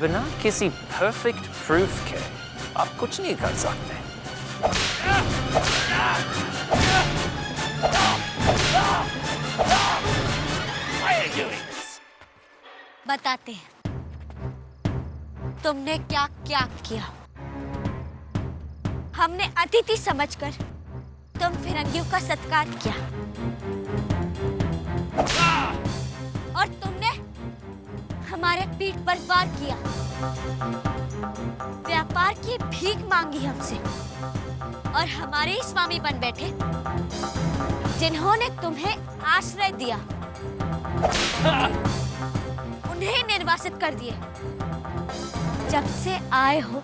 बिना किसी perfect proof के आप कुछ नहीं कर सकते। बताते हैं तुमने क्या क्या किया। हमने अतिथि समझकर तुम फिरंगियों का सत्कार किया और तुमने हमारे पीठ पर वार किया, व्यापार की भीख मांगी हमसे और हमारे ही स्वामी बन बैठे जिन्होंने तुम्हें आश्रय दिया, उन्हें निर्वासित कर दिए। जब से आए हो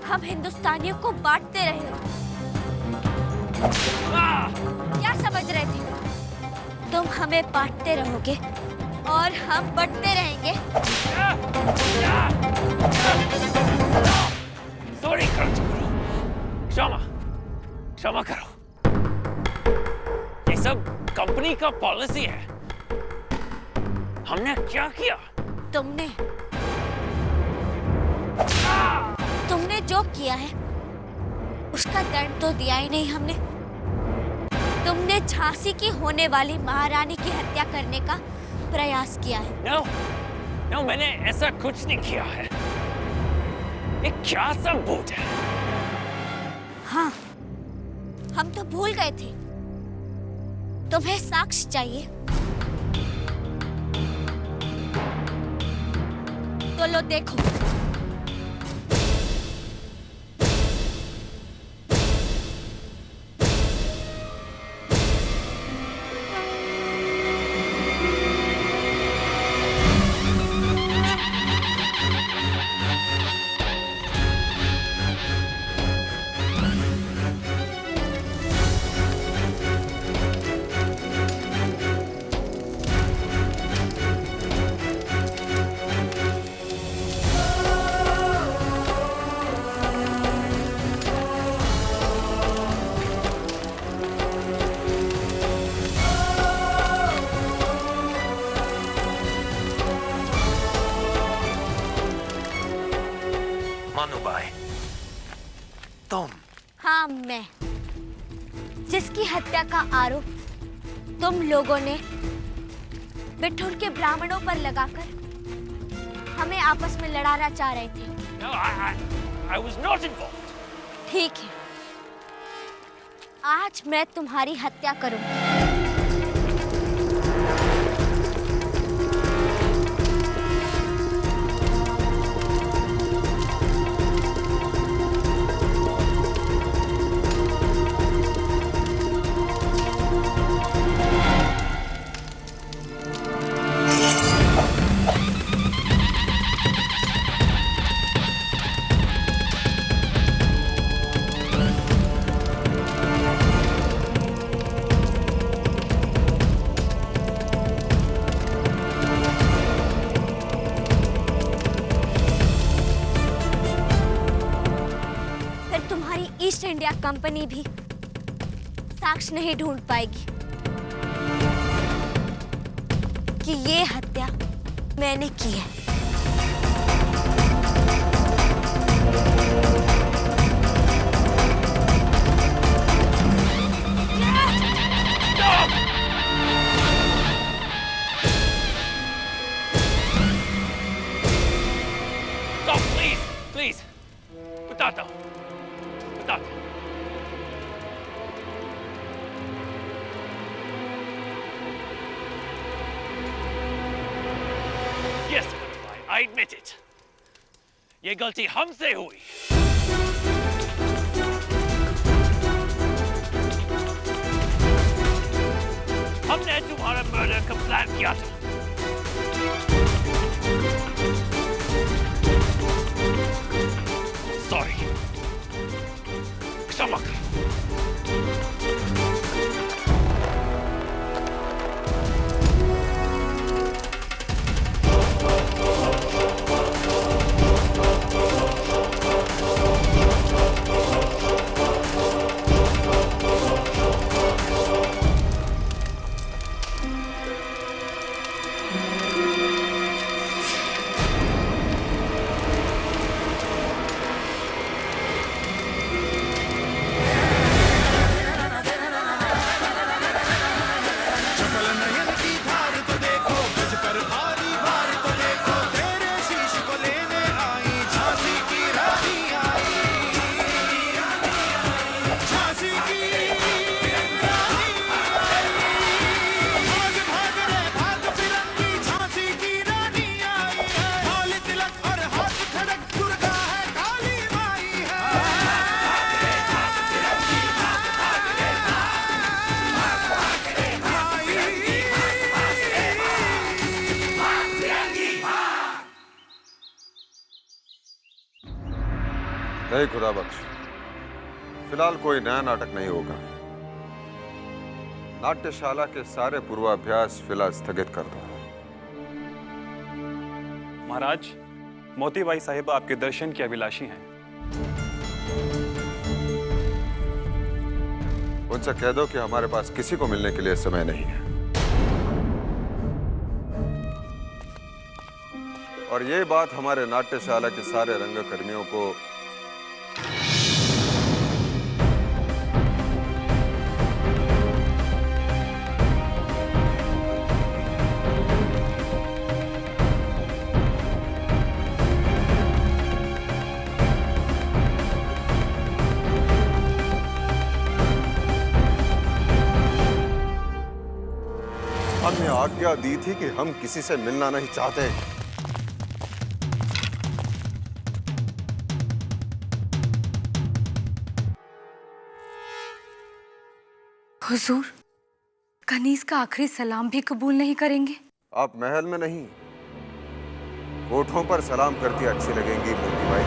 हम हिंदुस्तानियों को बांटते रहे हो। क्या समझ रहे थे तुम हमें बांटते रहोगे और हम बढ़ते रहेंगे? सॉरी करो, क्षमा क्षमा करो। ये सब कंपनी का पॉलिसी है। हमने क्या किया? तुमने जो किया है उसका दंड तो दिया ही नहीं हमने। तुमने झांसी की होने वाली महारानी की हत्या करने का प्रयास किया है। No, मैंने ऐसा कुछ नहीं किया है। ये क्या सबूत है? हाँ, हम तो भूल गए थे। तुम्हें साक्ष्य चाहिए तो लो देखो। मानुबाई, तुम? हाँ, मैं, जिसकी हत्या का आरोप तुम लोगों ने बिठूर के ब्राह्मणों पर लगाकर हमें आपस में लड़ाना चाह रहे थे। No, I was not involved. ठीक है, आज मैं तुम्हारी हत्या करूंगी। ईस्ट इंडिया कंपनी भी साक्ष्य नहीं ढूंढ पाएगी कि ये हत्या मैंने की है। प्लीज बताता हूँ। Yes, I admit it. ये गलती हमसे हुई। हमने तुम्हारा मर्डर का प्लान किया था। Sorry. क्षमा करो। नहीं खुदा बख्श, फिलहाल कोई नया नाटक नहीं होगा। नाट्यशाला के सारे पूर्वाभ्यास फिलहाल स्थगित कर दो। महाराज, मोतीबाई साहिबा आपके दर्शन की अभिलाषी हैं। उनसे कह दो कि हमारे पास किसी को मिलने के लिए समय नहीं है। और ये बात हमारे नाट्यशाला के सारे रंगकर्मियों को हमने आज्ञा दी थी कि हम किसी से मिलना नहीं चाहते। हुजूर, कनीज का आखिरी सलाम भी कबूल नहीं करेंगे? आप महल में नहीं, कोठों पर सलाम करती अच्छी लगेंगी मोतीबाई।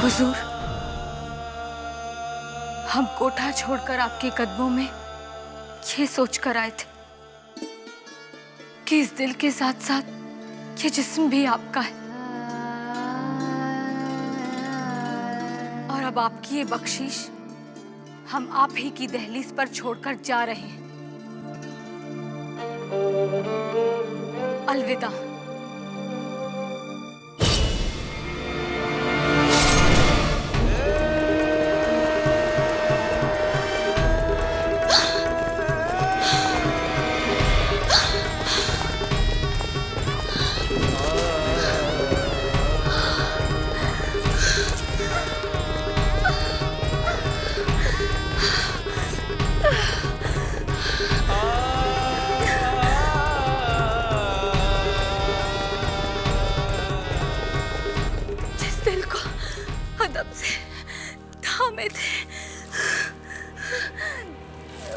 हुजूर, हम कोठा छोड़कर आपके कदमों में ये सोचकर आए थे कि इस दिल के साथ साथ ये जिस्म भी आपका है, और अब आपकी ये बख्शीश हम आप ही की दहलीज पर छोड़कर जा रहे हैं। अलविदा।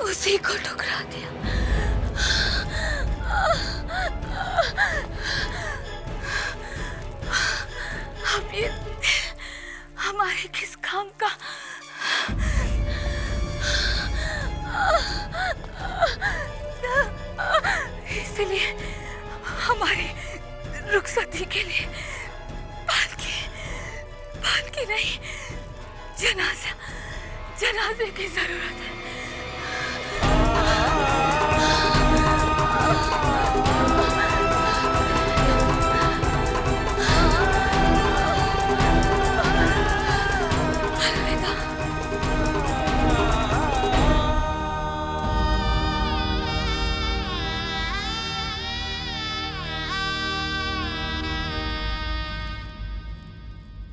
उसी को ठुकरा दिया। अब ये हमारे किस काम का? इसलिए हमारी रुखसती के लिए पालकी नहीं, जनाजे की जरूरत है।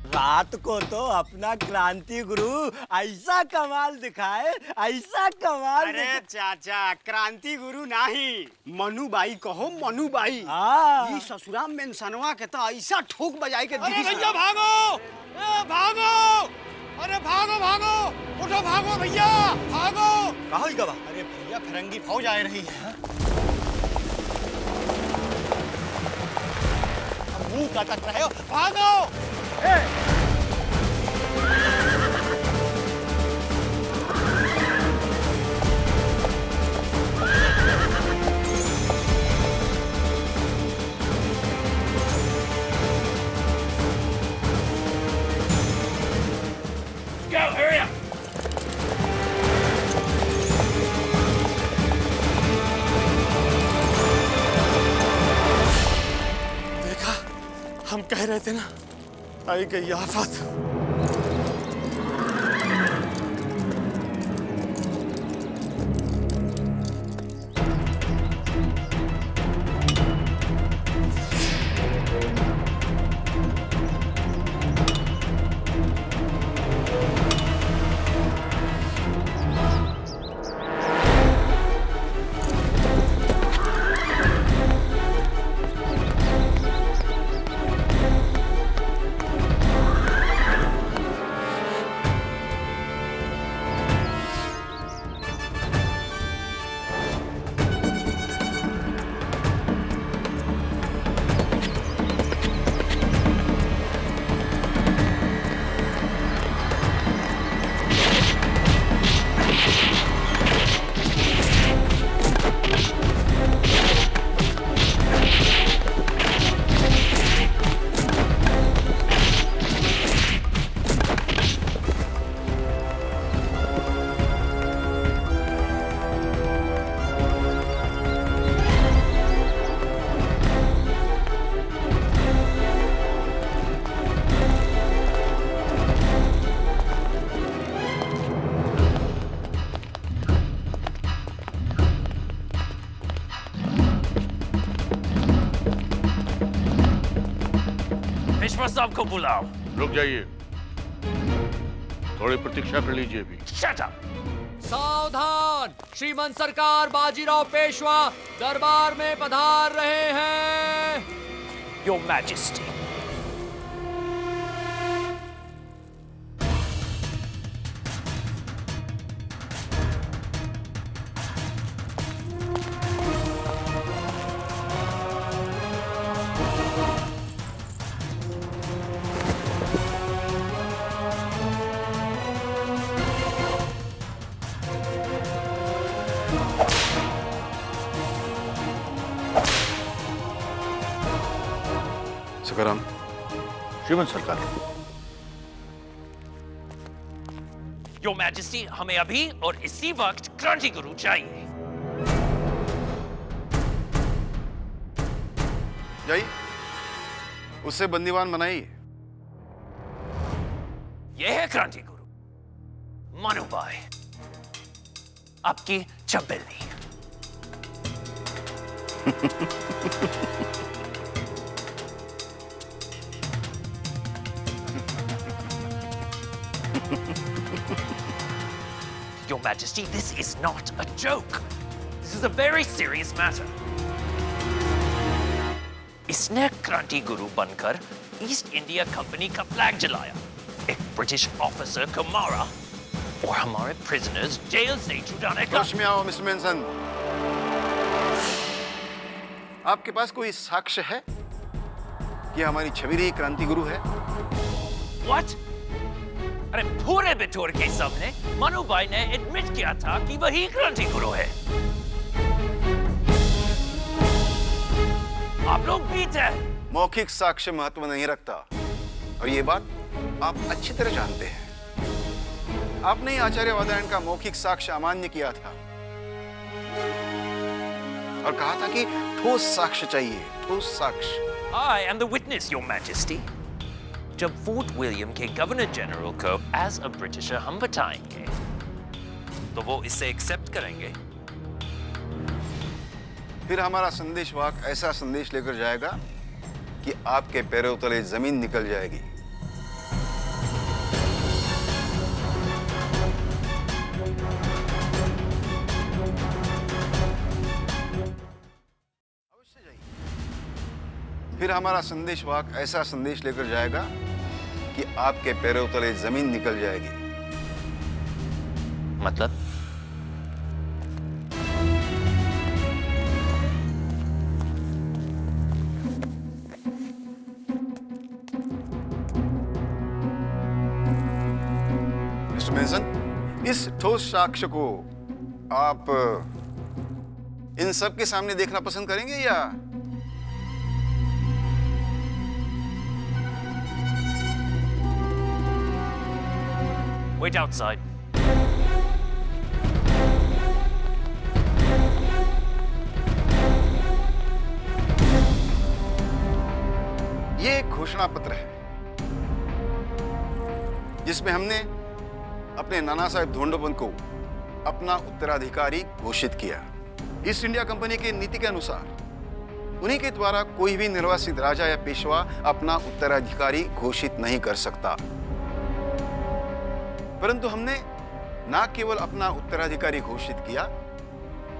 रात को तो अपना क्रांति गुरु ऐसा कमाल दिखाए, ऐसा कमाल। अरे चाचा, क्रांति गुरु नहीं, मनुबाई कहो, मनुबाई। ये ससुराम में सनवा के तो ऐसा ठोक बजाई के। अरे भैया भागो, भागो, अरे भागो भागो, उठो भागो भैया, भागो। राहुल गवा, अरे भैया फिरंगी फौज आ रही है। मुंह कटक रहे हो, भागो। Go, hurry up! देखा, हम कह रहे थे ना, आई गई आफत। साहब को बुलाओ। रुक जाइए, थोड़ी प्रतीक्षा कर लीजिए भी। Shut up! सावधान, श्रीमंत सरकार बाजीराव पेशवा दरबार में पधार रहे हैं। Your Majesty. सकाराम, श्रीमंत सरकार। Your Majesty, हमें अभी और इसी वक्त क्रांति गुरु चाहिए। जाइए, उससे बंदीवान बनाइए। यह है क्रांति गुरु, मनुबाई, आपकी चबेली। Your Majesty, this is not a joke. This is a very serious matter. इसने क्रांति गुरु बनकर ईस्ट इंडिया कंपनी का फ्लैग जलाया, एक ब्रिटिश ऑफिसर को मारा और हमारे प्रिजनर्स जेल से छुड़ाने का। होश में आओ मिस्टर मेंसन। आपके पास कोई साक्ष्य है कि हमारी छबीली क्रांति गुरु है? What? अरे पूरे बिठोर के सामने मनुबाई ने एडमिट किया था कि वही क्रांति गुरु है। आप लोग बीत हैं। मौखिक साक्ष्य महत्व नहीं रखता और ये बात आप अच्छी तरह जानते हैं। आपने ही आचार्य वादरायण का मौखिक साक्ष्य अमान्य किया था और कहा था कि ठोस साक्ष्य चाहिए, ठोस साक्ष्य। I am the witness, Your Majesty. जब फोर्ट विलियम के गवर्नर जनरल को एज अ ब्रिटिशर हम बताएंगे तो वो इसे एक्सेप्ट करेंगे। फिर हमारा संदेशवाहक ऐसा संदेश लेकर जाएगा कि आपके पैरों तले जमीन निकल जाएगी। अवश्य जाइए। फिर हमारा संदेशवाहक ऐसा संदेश लेकर जाएगा कि आपके पैरों तले जमीन निकल जाएगी। मतलब? मिस्टर मेंसन, इस ठोस साक्ष्य को आप इन सब के सामने देखना पसंद करेंगे या Wait outside. ये एक घोषणा पत्र है जिसमें हमने अपने नाना साहेब धोंडोपंत को अपना उत्तराधिकारी घोषित किया। ईस्ट इंडिया कंपनी की नीति के अनुसार उन्हीं के द्वारा कोई भी निर्वासित राजा या पेशवा अपना उत्तराधिकारी घोषित नहीं कर सकता। परंतु हमने न केवल अपना उत्तराधिकारी घोषित किया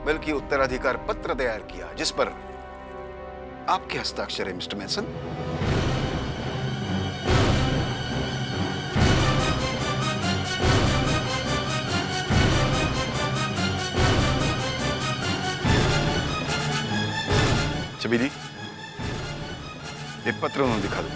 बल्कि उत्तराधिकार पत्र तैयार किया जिस पर आपके हस्ताक्षर है मिस्टर मेंसन। छबीली, ये पत्र उन्होंने दिखा दो।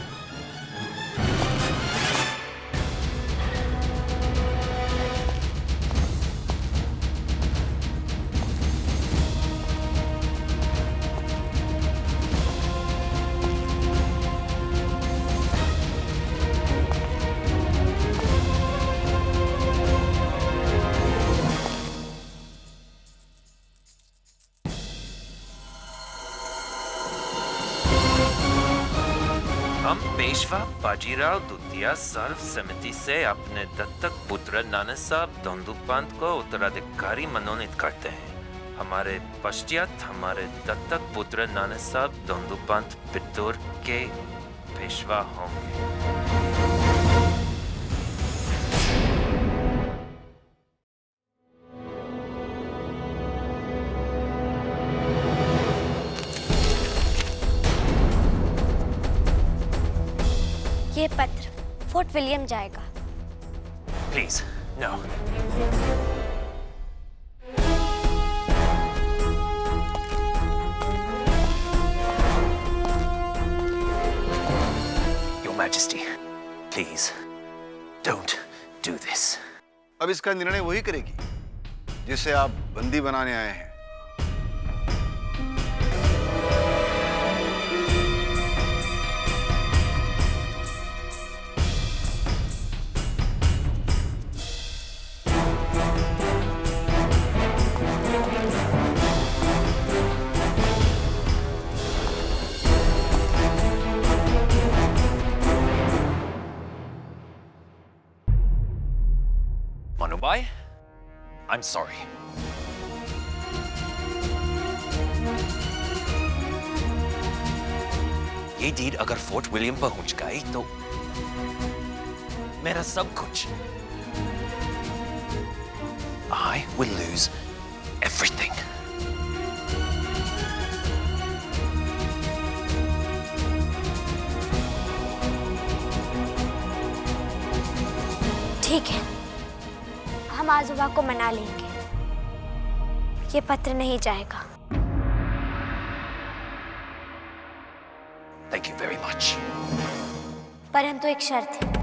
हम पेशवा बाजीराव द्वितीय सर्व समिति से अपने दत्तक पुत्र नाना साहब धोंडोपंत को उत्तराधिकारी मनोनीत करते हैं। हमारे पश्चात हमारे दत्तक पुत्र नाना साहब धोंडोपंत बिट्टूर के पेशवा होंगे। ये पत्र फोर्ट विलियम जाएगा। Please no. Your majesty, please don't do this. अब इसका निर्णय वही करेगी जिसे आप बंदी बनाने आए हैं। Manubai, I'm sorry. ये डीड अगर फोर्ट विलियम पहुंच गई तो मेरा सब कुछ, I will lose everything. ठीक है, हम आजुबा को मना लेंगे। ये पत्र नहीं जाएगा। Thank you very much. परंतु एक शर्त है।